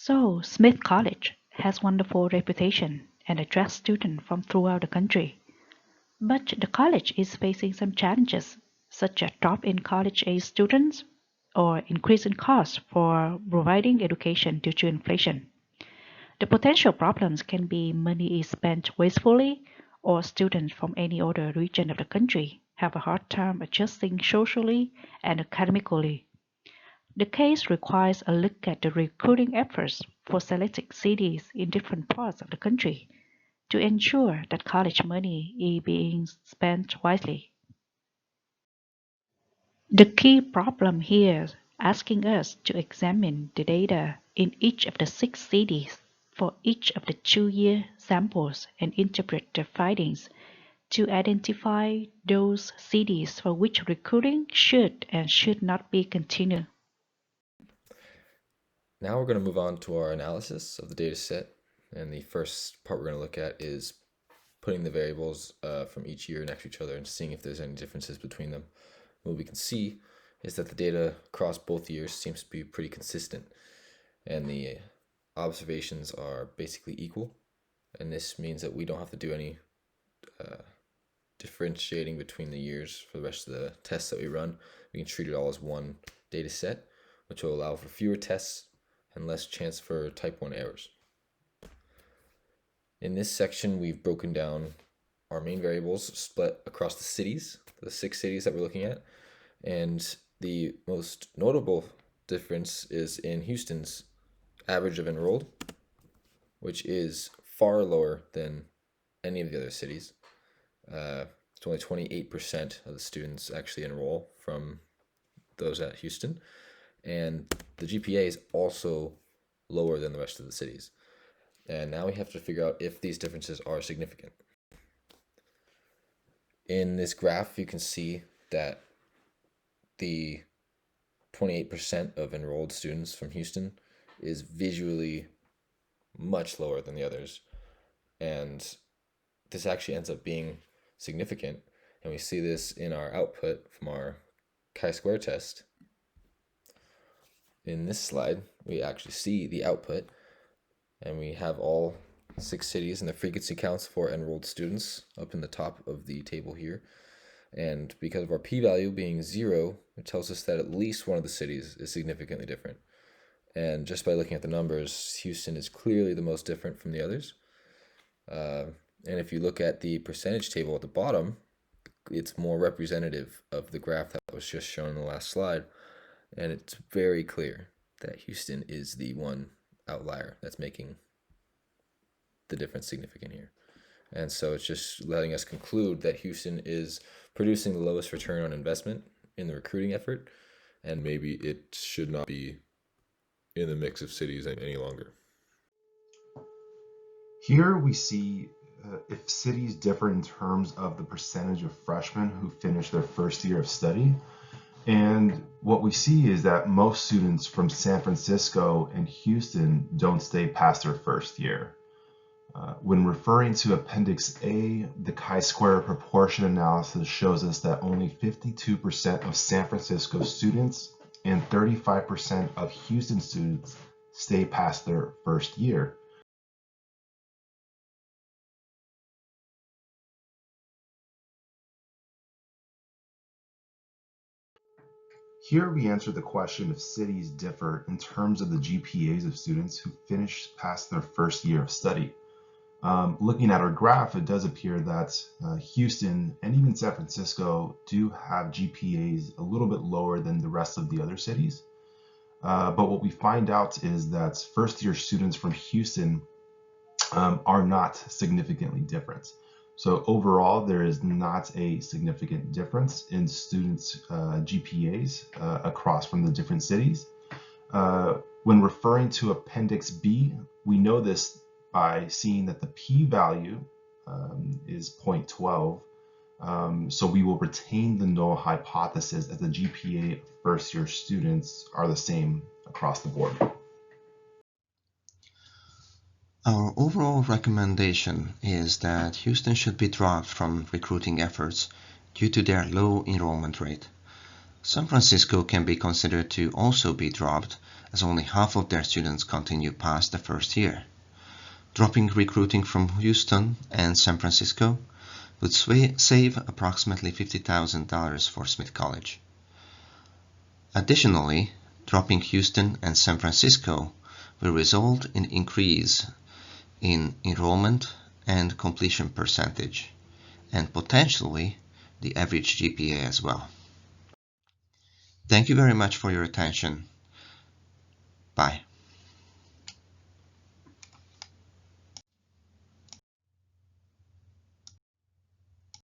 So, Smith College has wonderful reputation and attracts students from throughout the country. But the college is facing some challenges, such as drop in college-age students or increasing costs for providing education due to inflation. The potential problems can be money is spent wastefully, or students from any other region of the country have a hard time adjusting socially and academically. The case requires a look at the recruiting efforts for selected cities in different parts of the country to ensure that college money is being spent wisely. The key problem here is asking us to examine the data in each of the six cities for each of the 2-year samples and interpret the findings to identify those cities for which recruiting should and should not be continued. Now we're going to move on to our analysis of the data set. And the first part we're going to look at is putting the variables from each year next to each other and seeing if there's any differences between them. What we can see is that the data across both years seems to be pretty consistent, and the observations are basically equal. And this means that we don't have to do any differentiating between the years for the rest of the tests that we run. We can treat it all as one data set, which will allow for fewer tests and less chance for type 1 errors. In this section, we've broken down our main variables split across the cities, the 6 cities that we're looking at. And the most notable difference is in Houston's average of enrolled, which is far lower than any of the other cities. It's only 28% of the students actually enroll from those at Houston. And the GPA is also lower than the rest of the cities. And now we have to figure out if these differences are significant. In this graph, you can see that the 28% of enrolled students from Houston is visually much lower than the others. And this actually ends up being significant. And we see this in our output from our chi-square test. In this slide, we actually see the output, and we have all 6 cities and the frequency counts for enrolled students up in the top of the table here. And because of our p-value being 0, it tells us that at least one of the cities is significantly different. And just by looking at the numbers, Houston is clearly the most different from the others. And if you look at the percentage table at the bottom, it's more representative of the graph that was just shown in the last slide. And it's very clear that Houston is the one outlier that's making the difference significant here. And so it's just letting us conclude that Houston is producing the lowest return on investment in the recruiting effort, and maybe it should not be in the mix of cities any longer. Here we see if cities differ in terms of the percentage of freshmen who finish their first year of study. And what we see is that most students from San Francisco and Houston don't stay past their first year. When referring to Appendix A, the chi-square proportion analysis shows us that only 52% of San Francisco students and 35% of Houston students stay past their first year. Here we answer the question if cities differ in terms of the GPAs of students who finish past their first year of study. Looking at our graph, it does appear that Houston and even San Francisco do have GPAs a little bit lower than the rest of the other cities. But what we find out is that first year students from Houston are not significantly different. So overall, there is not a significant difference in students' GPAs across from the different cities. When referring to Appendix B, we know this by seeing that the p-value is 0.12. So we will retain the null hypothesis as the GPA of first-year students are the same across the board. Our overall recommendation is that Houston should be dropped from recruiting efforts due to their low enrollment rate. San Francisco can be considered to also be dropped, as only half of their students continue past the first year. Dropping recruiting from Houston and San Francisco would save approximately $50,000 for Smithe College. Additionally, dropping Houston and San Francisco will result in increase in enrollment and completion percentage, and potentially the average GPA as well. Thank you very much for your attention. Bye.